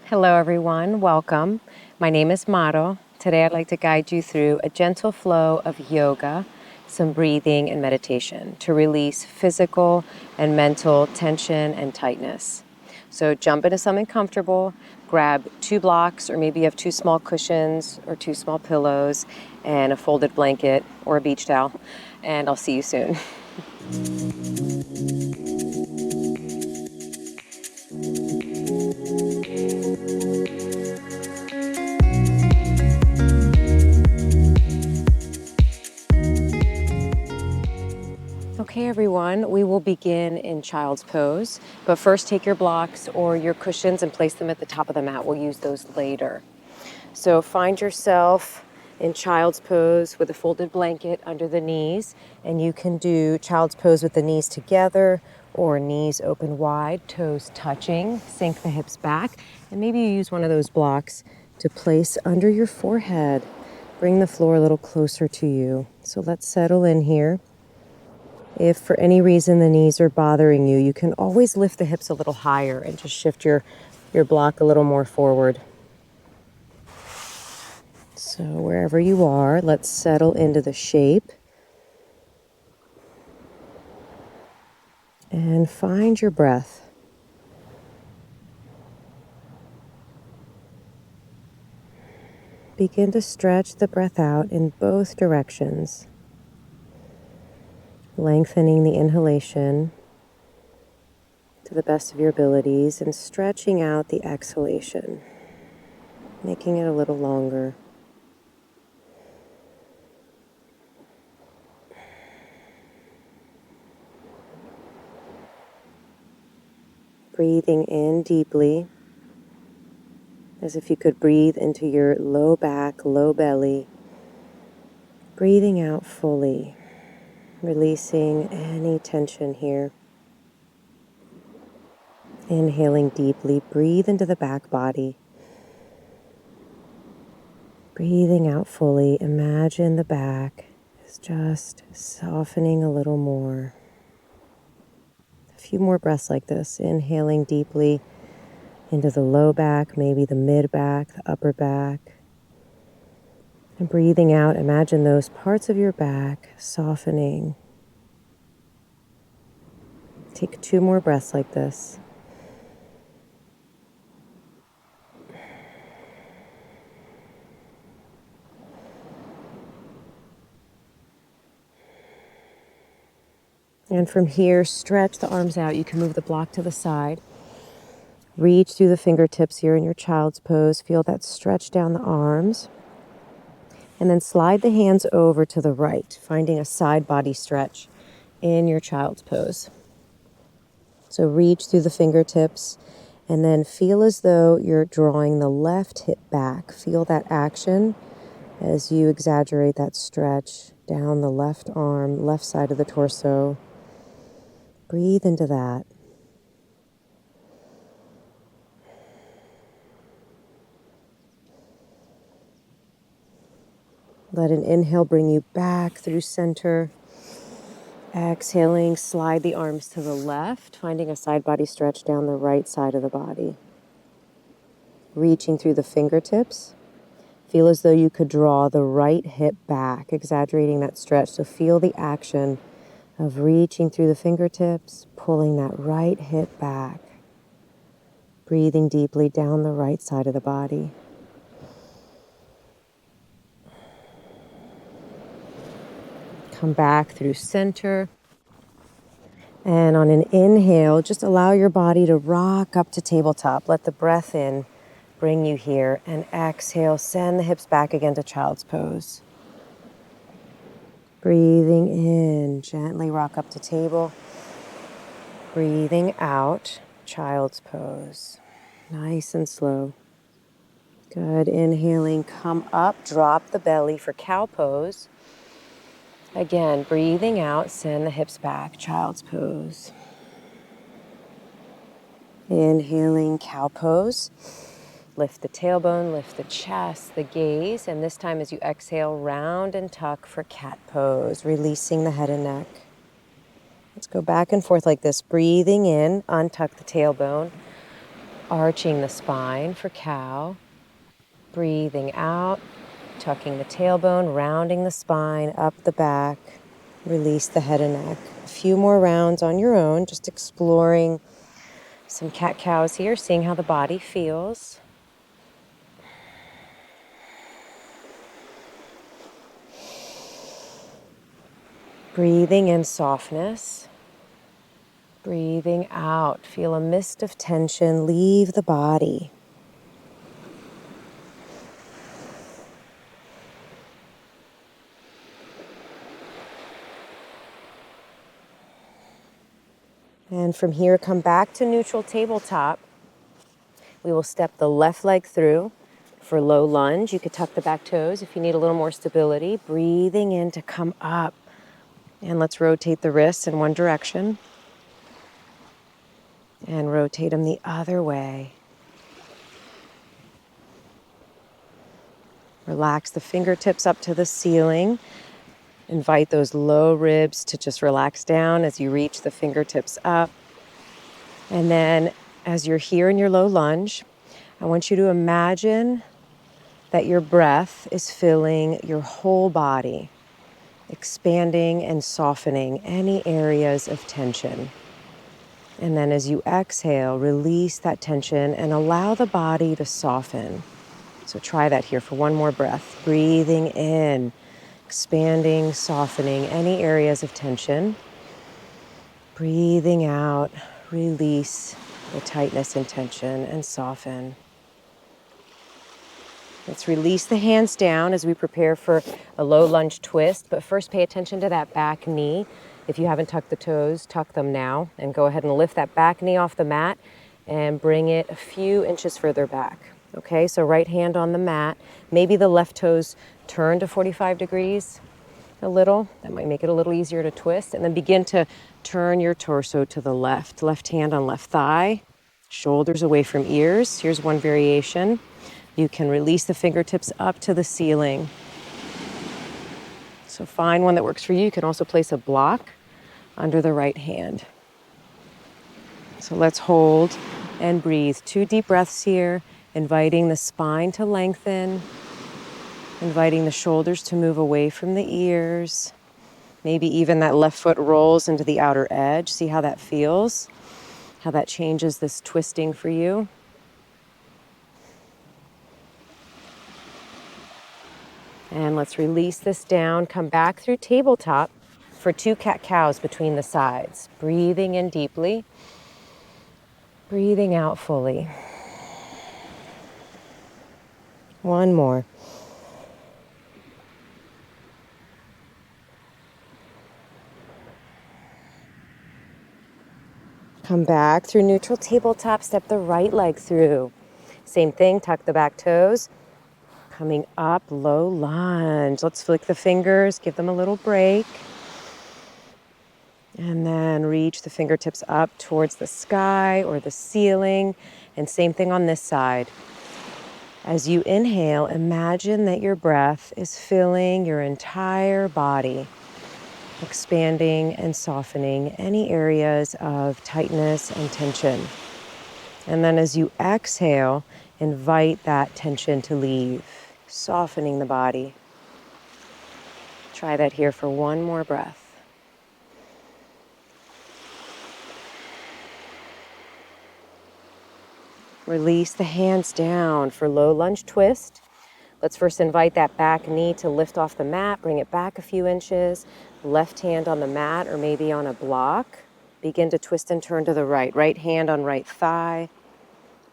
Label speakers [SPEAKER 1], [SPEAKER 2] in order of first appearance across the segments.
[SPEAKER 1] Hello everyone, welcome. My name is Maro. Today I'd like to guide you through a gentle flow of yoga, some breathing and meditation to release physical and mental tension and tightness. So jump into something comfortable, grab 2 blocks, or maybe you have 2 small cushions or 2 small pillows and a folded blanket or a beach towel, and I'll see you soon. Okay everyone, we will begin in child's pose, but first take your blocks or your cushions and place them at the top of the mat. We'll use those later. So find yourself in child's pose with a folded blanket under the knees, and you can do child's pose with the knees together or knees open wide, toes touching, sink the hips back, and maybe you use one of those blocks to place under your forehead. Bring the floor a little closer to you. So let's settle in here. If for any reason the knees are bothering you, you can always lift the hips a little higher and just shift your block a little more forward. So wherever you are, let's settle into the shape. And find your breath. Begin to stretch the breath out in both directions. Lengthening the inhalation to the best of your abilities and stretching out the exhalation, making it a little longer. Breathing in deeply, as if you could breathe into your low back, low belly. Breathing out fully, releasing any tension here. Inhaling deeply, breathe into the back body. Breathing out fully, imagine the back is just softening a little more. A few more breaths like this. Inhaling deeply into the low back, maybe the mid back, the upper back. And breathing out, imagine those parts of your back softening. Take 2 more breaths like this. And from here, stretch the arms out. You can move the block to the side. Reach through the fingertips here in your child's pose. Feel that stretch down the arms. And then slide the hands over to the right, finding a side body stretch in your child's pose. So reach through the fingertips and then feel as though you're drawing the left hip back. Feel that action as you exaggerate that stretch down the left arm, left side of the torso. Breathe into that. Let an inhale bring you back through center. Exhaling, slide the arms to the left, finding a side body stretch down the right side of the body. Reaching through the fingertips. Feel as though you could draw the right hip back, exaggerating that stretch. So feel the action of reaching through the fingertips, pulling that right hip back. Breathing deeply down the right side of the body. Come back through center. And on an inhale, just allow your body to rock up to tabletop. Let the breath in bring you here. And exhale, send the hips back again to child's pose. Breathing in, gently rock up to table. Breathing out, child's pose. Nice and slow. Good. Inhaling, come up, drop the belly for cow pose. Again, breathing out, send the hips back, child's pose. Inhaling, cow pose. Lift the tailbone, lift the chest, the gaze, and this time as you exhale, round and tuck for cat pose, releasing the head and neck. Let's go back and forth like this. Breathing in, untuck the tailbone. Arching the spine for cow. Breathing out, tucking the tailbone, rounding the spine, up the back. Release the head and neck. A few more rounds on your own, just exploring some cat-cows here, seeing how the body feels. Breathing in softness. Breathing out. Feel a mist of tension leave the body. And from here, come back to neutral tabletop. We will step the left leg through for low lunge. You could tuck the back toes if you need a little more stability. Breathing in to come up. And let's rotate the wrists in one direction. And rotate them the other way. Relax the fingertips up to the ceiling. Invite those low ribs to just relax down as you reach the fingertips up. And then as you're here in your low lunge, I want you to imagine that your breath is filling your whole body, expanding and softening any areas of tension. And then as you exhale, release that tension and allow the body to soften. So try that here for one more breath. Breathing in, expanding, softening any areas of tension. Breathing out, release the tightness and tension and soften. Let's release the hands down as we prepare for a low lunge twist, but first pay attention to that back knee. If you haven't tucked the toes, tuck them now and go ahead and lift that back knee off the mat and bring it a few inches further back. Okay, so right hand on the mat, maybe the left toes turn to 45 degrees a little. That might make it a little easier to twist. And then begin to turn your torso to the left. Left hand on left thigh, shoulders away from ears. Here's one variation. You can release the fingertips up to the ceiling. So find one that works for you. You can also place a block under the right hand. So let's hold and breathe. 2 deep breaths here, inviting the spine to lengthen, inviting the shoulders to move away from the ears. Maybe even that left foot rolls into the outer edge. See how that feels, how that changes this twisting for you. And let's release this down. Come back through tabletop for 2 cat-cows between the sides. Breathing in deeply. Breathing out fully. One more. Come back through neutral tabletop. Step the right leg through. Same thing, tuck the back toes. Coming up, low lunge. Let's flick the fingers, give them a little break. And then reach the fingertips up towards the sky or the ceiling. And same thing on this side. As you inhale, imagine that your breath is filling your entire body, expanding and softening any areas of tightness and tension. And then as you exhale, invite that tension to leave, softening the body. Try that here for one more breath. Release the hands down for low lunge twist. Let's first invite that back knee to lift off the mat, bring it back a few inches. Left hand on the mat or maybe on a block. Begin to twist and turn to the right. Right hand on right thigh.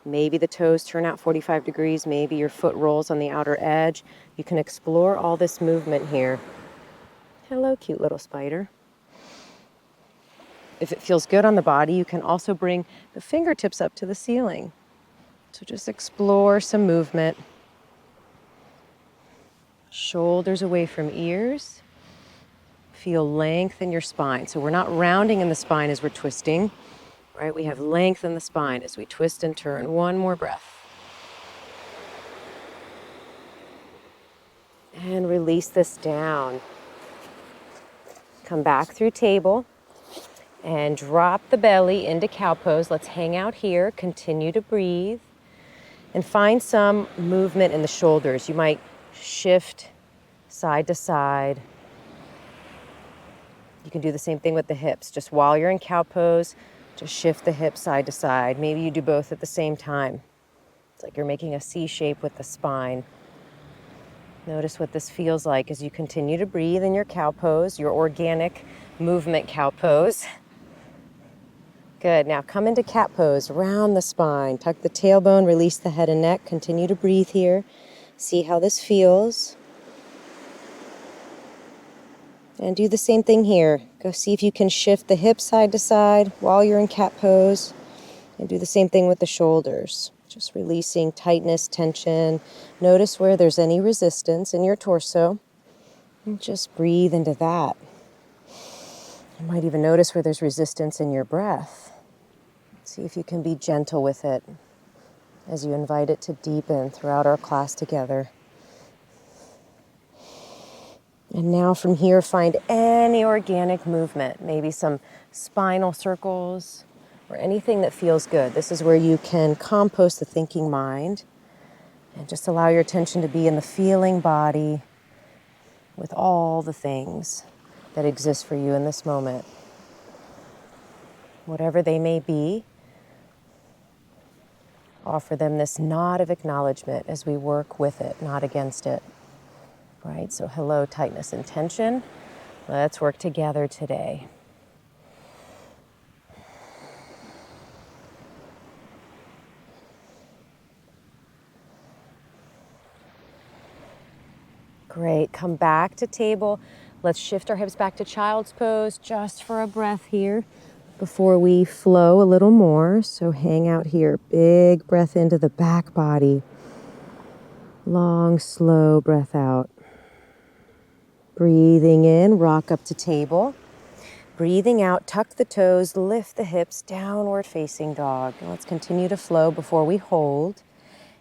[SPEAKER 1] Maybe the toes turn out 45 degrees. Maybe your foot rolls on the outer edge. You can explore all this movement here. Hello, cute little spider. If it feels good on the body, you can also bring the fingertips up to the ceiling. So just explore some movement. Shoulders away from ears. Feel length in your spine. So we're not rounding in the spine as we're twisting, right? We have length in the spine as we twist and turn. One more breath. And release this down. Come back through table. And drop the belly into cow pose. Let's hang out here. Continue to breathe. And find some movement in the shoulders. You might shift side to side. You can do the same thing with the hips. Just while you're in cow pose, just shift the hips side to side. Maybe you do both at the same time. It's like you're making a C shape with the spine. Notice what this feels like as you continue to breathe in your cow pose, your organic movement cow pose. Good. Now come into cat pose, round the spine, tuck the tailbone, release the head and neck. Continue to breathe here. See how this feels. And do the same thing here. Go see if you can shift the hips side to side while you're in cat pose. And do the same thing with the shoulders. Just releasing tightness, tension. Notice where there's any resistance in your torso. And just breathe into that. You might even notice where there's resistance in your breath. See if you can be gentle with it as you invite it to deepen throughout our class together. And now from here, find any organic movement, maybe some spinal circles or anything that feels good. This is where you can compost the thinking mind and just allow your attention to be in the feeling body with all the things that exist for you in this moment. Whatever they may be, offer them this nod of acknowledgement as we work with it, not against it. Right? So hello, tightness and tension. Let's work together today. Great. Come back to table. Let's shift our hips back to child's pose just for a breath here before we flow a little more. So hang out here. Big breath into the back body. Long, slow breath out. Breathing in, rock up to table. Breathing out, tuck the toes, lift the hips, downward facing dog. And let's continue to flow before we hold.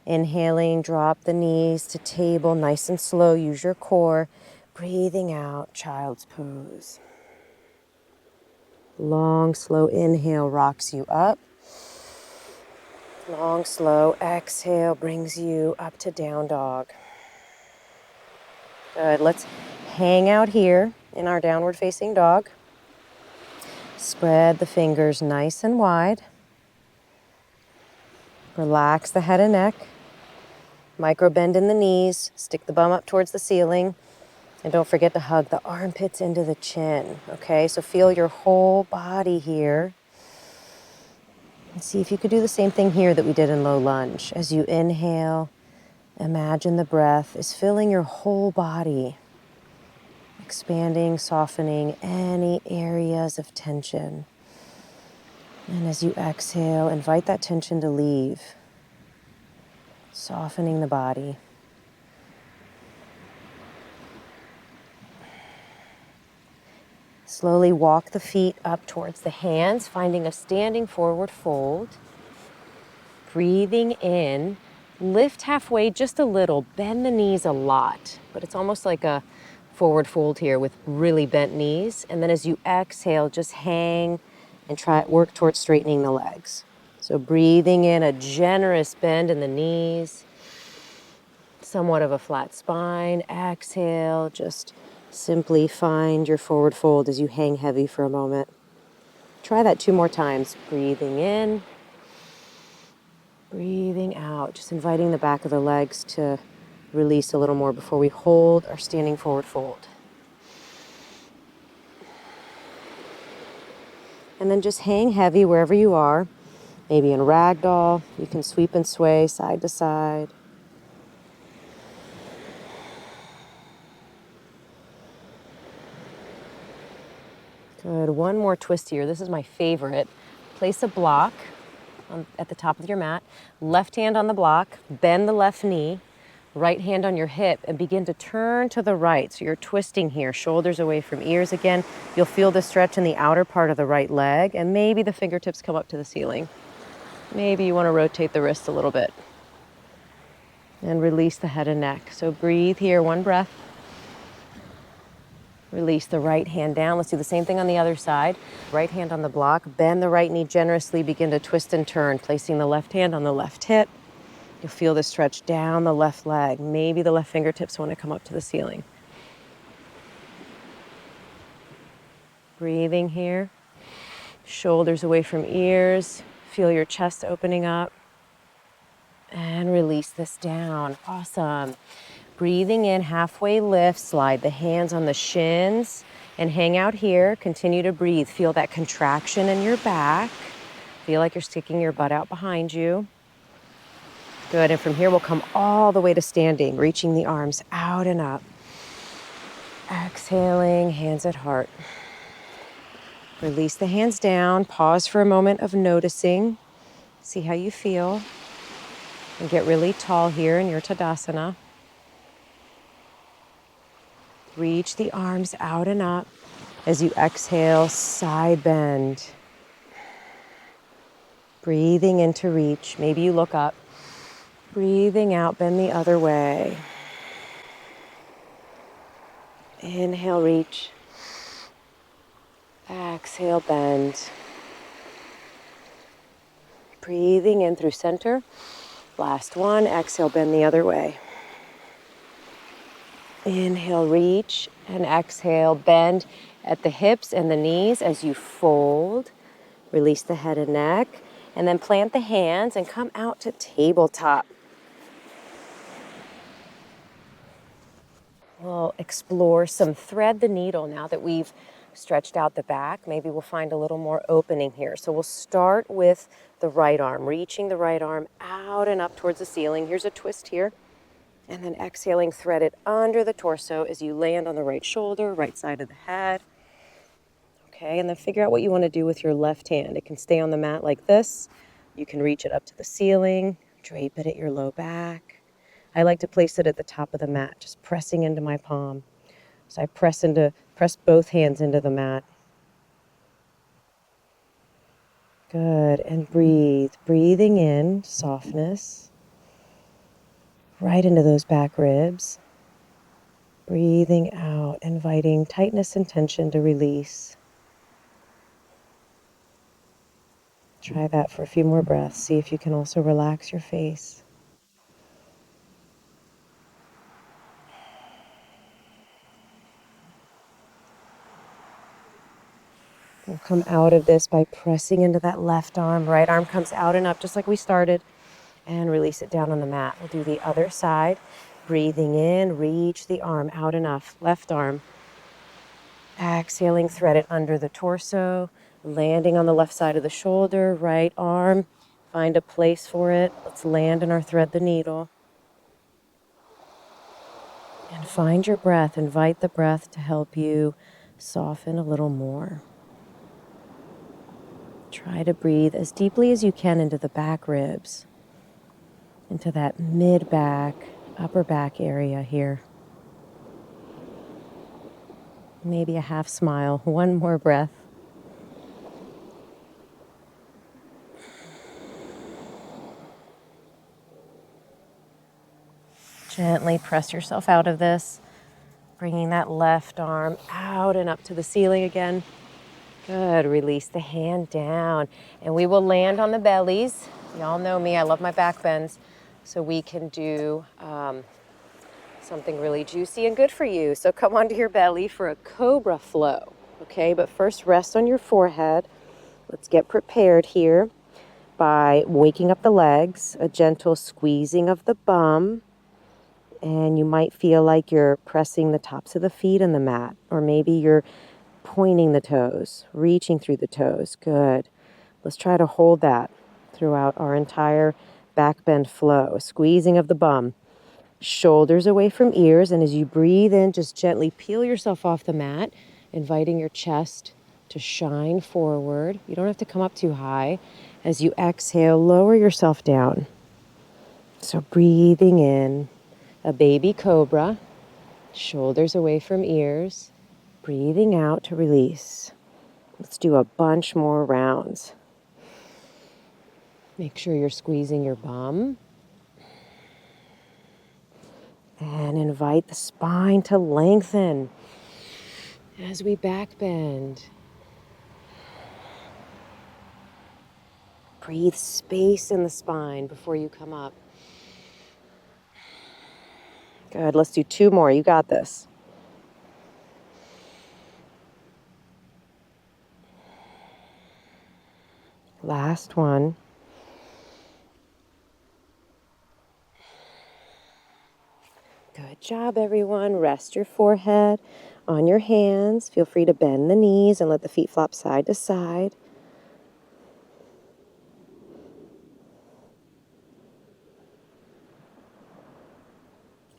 [SPEAKER 1] Inhaling, drop the knees to table, nice and slow, use your core. Breathing out, child's pose. Long, slow inhale rocks you up. Long, slow exhale brings you up to down dog. Good, let's hang out here in our downward facing dog. Spread the fingers nice and wide. Relax the head and neck. Micro bend in the knees. Stick the bum up towards the ceiling. And don't forget to hug the armpits into the chin. Okay, so feel your whole body here. And see if you could do the same thing here that we did in low lunge. As you inhale, imagine the breath is filling your whole body. Expanding, softening any areas of tension. And as you exhale, invite that tension to leave. Softening the body. Slowly walk the feet up towards the hands, finding a standing forward fold. Breathing in, lift halfway just a little, bend the knees a lot, but it's almost like a forward fold here with really bent knees. And then as you exhale, just hang and work towards straightening the legs. So breathing in a generous bend in the knees, somewhat of a flat spine. Exhale, just simply find your forward fold as you hang heavy for a moment. Try that 2 more times. Breathing in, breathing out, just inviting the back of the legs to release a little more before we hold our standing forward fold. And then just hang heavy wherever you are. Maybe in ragdoll, you can sweep and sway side to side. Good, one more twist here. This is my favorite. Place a block at the top of your mat. Left hand on the block, bend the left knee, right hand on your hip, and begin to turn to the right. So you're twisting here, shoulders away from ears again. You'll feel the stretch in the outer part of the right leg, and maybe the fingertips come up to the ceiling. Maybe you want to rotate the wrists a little bit. And release the head and neck. So breathe here, one breath. Release the right hand down. Let's do the same thing on the other side. Right hand on the block. Bend the right knee generously. Begin to twist and turn, placing the left hand on the left hip. You'll feel the stretch down the left leg. Maybe the left fingertips want to come up to the ceiling. Breathing here. Shoulders away from ears. Feel your chest opening up. And release this down. Awesome. Breathing in, halfway lift, slide the hands on the shins and hang out here. Continue to breathe. Feel that contraction in your back. Feel like you're sticking your butt out behind you. Good, and from here we'll come all the way to standing, reaching the arms out and up. Exhaling, hands at heart. Release the hands down. Pause for a moment of noticing. See how you feel. And get really tall here in your Tadasana. Reach the arms out and up. As you exhale, side bend. Breathing in to reach. Maybe you look up. Breathing out, bend the other way. Inhale, reach. Exhale, bend. Breathing in through center. Last one. Exhale, bend the other way. Inhale, reach, and exhale, bend at the hips and the knees as you fold. Release the head and neck, and then plant the hands and come out to tabletop. We'll explore some thread the needle now that we've stretched out the back. Maybe we'll find a little more opening here. So we'll start with the right arm, reaching the right arm out and up towards the ceiling. Here's a twist here. And then exhaling, thread it under the torso as you land on the right shoulder, right side of the head. Okay, and then figure out what you want to do with your left hand. It can stay on the mat like this. You can reach it up to the ceiling, drape it at your low back. I like to place it at the top of the mat, just pressing into my palm. So I press both hands into the mat. Good, and breathe. Breathing in, softness. Right into those back ribs. Breathing out, inviting tightness and tension to release. Try that for a few more breaths. See if you can also relax your face. We'll come out of this by pressing into that left arm. Right arm comes out and up just like we started. And release it down on the mat. We'll do the other side. Breathing in, reach the arm out enough. Left arm. Exhaling, thread it under the torso. Landing on the left side of the shoulder. Right arm. Find a place for it. Let's land in our thread the needle. And find your breath. Invite the breath to help you soften a little more. Try to breathe as deeply as you can into the back ribs. Into that mid-back, upper back area here. Maybe a half smile. One more breath. Gently press yourself out of this, bringing that left arm out and up to the ceiling again. Good. Release the hand down. And we will land on the bellies. Y'all know me. I love my back bends. So we can do something really juicy and good for you. So come onto your belly for a cobra flow. Okay, but first rest on your forehead. Let's get prepared here by waking up the legs, a gentle squeezing of the bum. And you might feel like you're pressing the tops of the feet in the mat, or maybe you're pointing the toes, reaching through the toes. Good. Let's try to hold that throughout our entire back bend flow. Squeezing of the bum. Shoulders away from ears, and as you breathe in, just gently peel yourself off the mat, inviting your chest to shine forward. You don't have to come up too high. As you exhale, lower yourself down. So breathing in, a baby cobra, shoulders away from ears. Breathing out to release. Let's do a bunch more rounds. Make sure you're squeezing your bum. And invite the spine to lengthen. As we back bend, breathe space in the spine before you come up. Good, let's do 2 more. You got this. Last one. Good job, everyone. Rest your forehead on your hands. Feel free to bend the knees and let the feet flop side to side.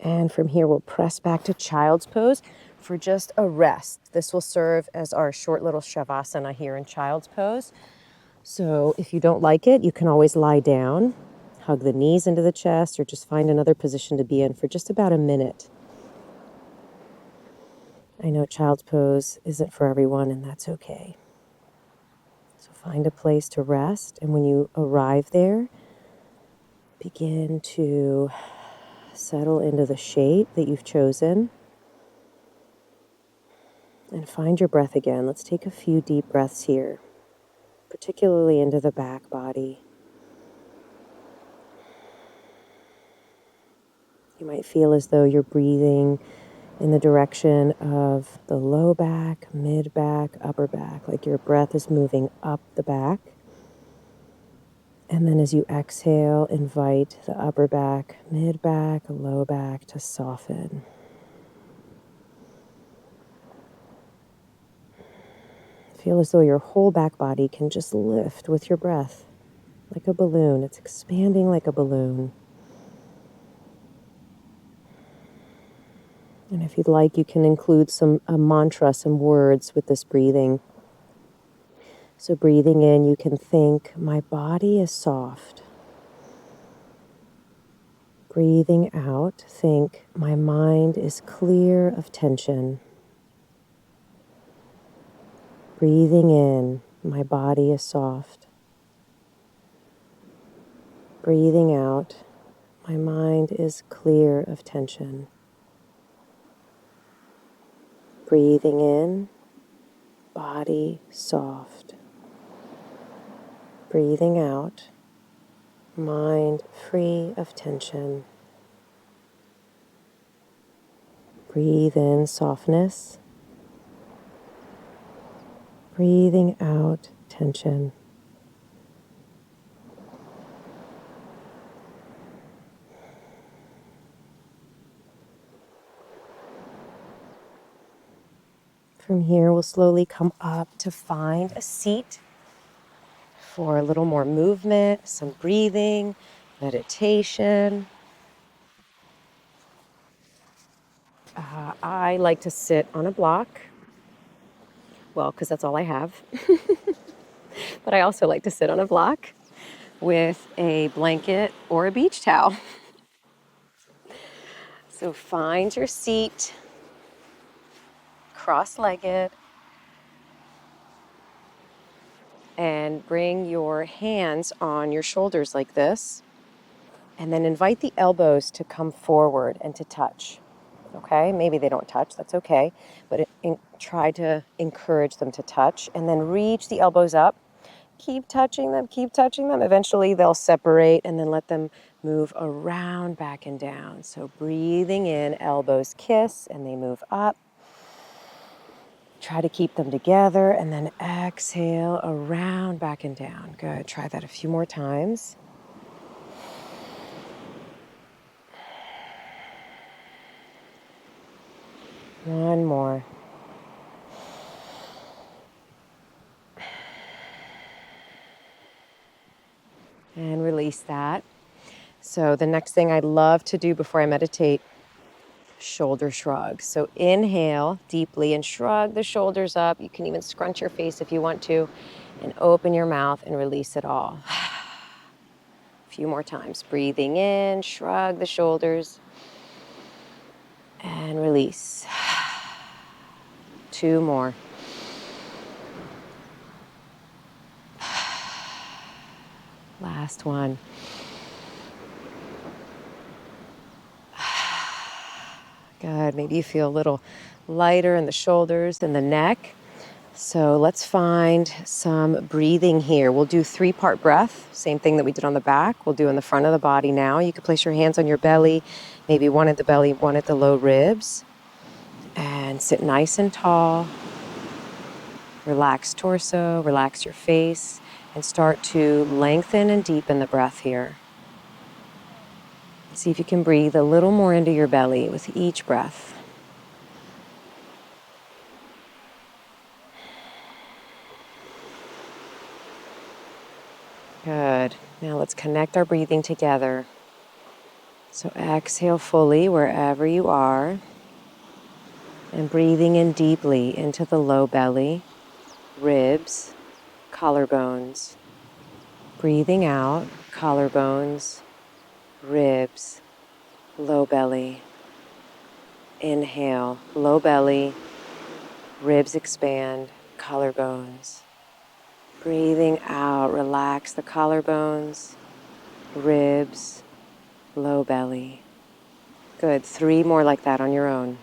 [SPEAKER 1] And from here, we'll press back to child's pose for just a rest. This will serve as our short little shavasana here in child's pose. So if you don't like it, you can always lie down, hug the knees into the chest, or just find another position to be in for just about a minute. I know child's pose isn't for everyone, and that's okay. So find a place to rest, and when you arrive there, begin to settle into the shape that you've chosen. And find your breath again. Let's take a few deep breaths here, particularly into the back body. You might feel as though you're breathing in the direction of the low back, mid back, upper back, like your breath is moving up the back. And then as you exhale, invite the upper back, mid back, low back to soften. Feel as though your whole back body can just lift with your breath, like a balloon. It's expanding like a balloon. And if you'd like, you can include a mantra, some words with this breathing. So breathing in, you can think, my body is soft. Breathing out, think, my mind is clear of tension. Breathing in, my body is soft. Breathing out, my mind is clear of tension. Breathing in, body soft. Breathing out, mind free of tension. Breathe in softness. Breathing out tension. From here, we'll slowly come up to find a seat for a little more movement, some breathing, meditation. I like to sit on a block, well, because that's all I have. But I also like to sit on a block with a blanket or a beach towel. So find your seat, cross-legged, and bring your hands on your shoulders like this. And then invite the elbows to come forward and to touch. Okay, maybe they don't touch, that's okay. But try to encourage them to touch. And then reach the elbows up. Keep touching them, keep touching them. Eventually they'll separate, and then let them move around, back and down. So breathing in, elbows kiss, and they move up. Try to keep them together, and then exhale around, back and down. Good, try that a few more times. One more. And release that. So the next thing I love to do before I meditate, shoulder shrugs. So inhale deeply and shrug the shoulders up. You can even scrunch your face if you want to, and open your mouth and release it all. A few more times. Breathing in, shrug the shoulders, and release. 2 more. Last one. Good. Maybe you feel a little lighter in the shoulders and the neck. So let's find some breathing here. We'll do 3-part breath, same thing that we did on the back. We'll do in the front of the body now. You can place your hands on your belly, maybe one at the belly, one at the low ribs, and sit nice and tall. Relax torso, relax your face, and start to lengthen and deepen the breath here. See if you can breathe a little more into your belly with each breath. Good. Now let's connect our breathing together. So exhale fully wherever you are, and breathing in deeply into the low belly, ribs, collarbones. Breathing out, collarbones, ribs, low belly. Inhale, low belly, ribs expand, collarbones. Breathing out, relax the collarbones, ribs, low belly. Good. 3 more like that on your own.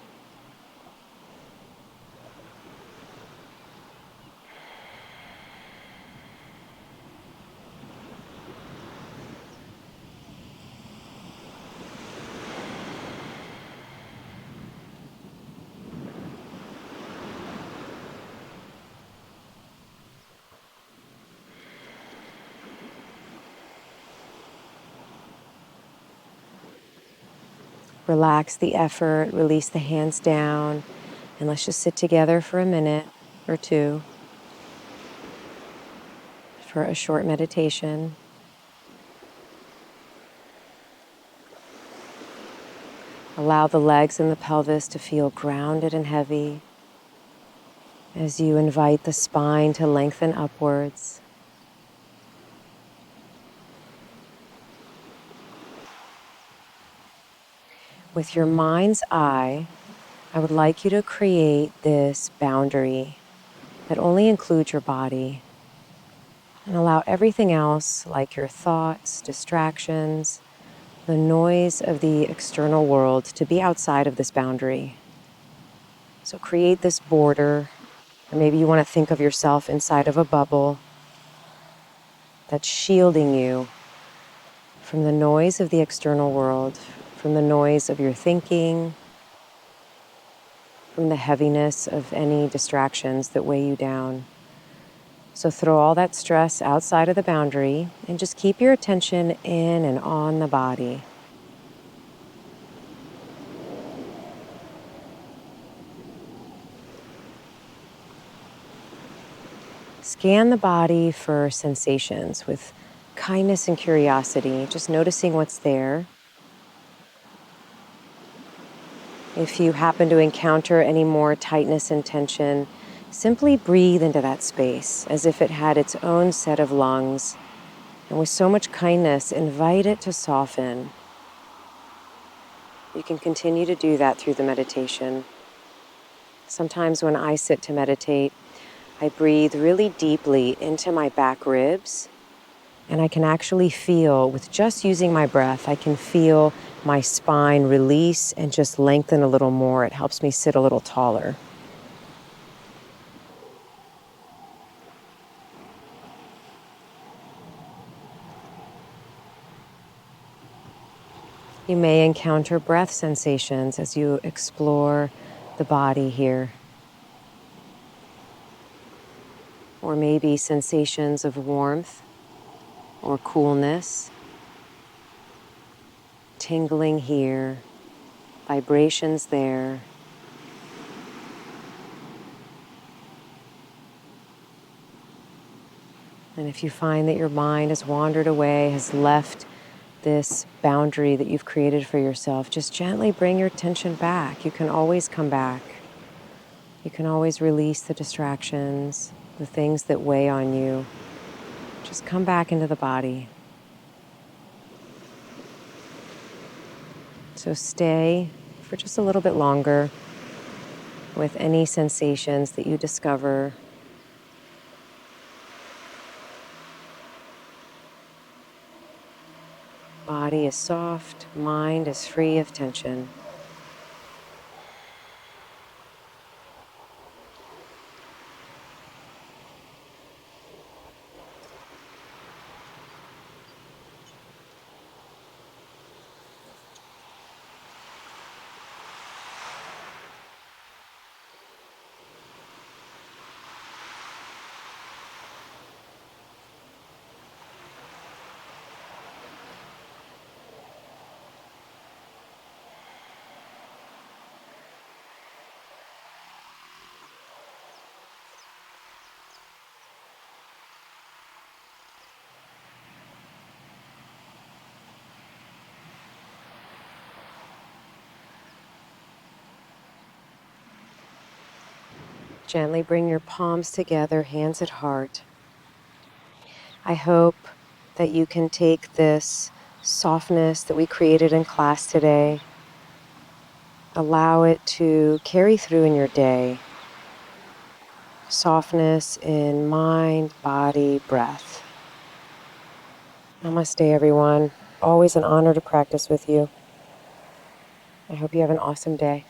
[SPEAKER 1] Relax the effort, release the hands down, and let's just sit together for a minute or two for a short meditation. Allow the legs and the pelvis to feel grounded and heavy as you invite the spine to lengthen upwards. With your mind's eye, I would like you to create this boundary that only includes your body, and allow everything else, like your thoughts, distractions, the noise of the external world, to be outside of this boundary. So create this border, or maybe you want to think of yourself inside of a bubble that's shielding you from the noise of the external world, from the noise of your thinking, from the heaviness of any distractions that weigh you down. So throw all that stress outside of the boundary and just keep your attention in and on the body. Scan the body for sensations with kindness and curiosity, just noticing what's there. If you happen to encounter any more tightness and tension, simply breathe into that space as if it had its own set of lungs. And with so much kindness, invite it to soften. You can continue to do that through the meditation. Sometimes when I sit to meditate, I breathe really deeply into my back ribs, and I can actually feel, with just using my breath, I can feel my spine release and just lengthen a little more. It helps me sit a little taller. You may encounter breath sensations as you explore the body here. Or maybe sensations of warmth or coolness, tingling here, vibrations there. And if you find that your mind has wandered away, has left this boundary that you've created for yourself, just gently bring your attention back. You can always come back. You can always release the distractions, the things that weigh on you. Just come back into the body. So stay for just a little bit longer with any sensations that you discover. Body is soft, mind is free of tension. Gently bring your palms together, hands at heart. I hope that you can take this softness that we created in class today, allow it to carry through in your day. Softness in mind, body, breath. Namaste, everyone. Always an honor to practice with you. I hope you have an awesome day.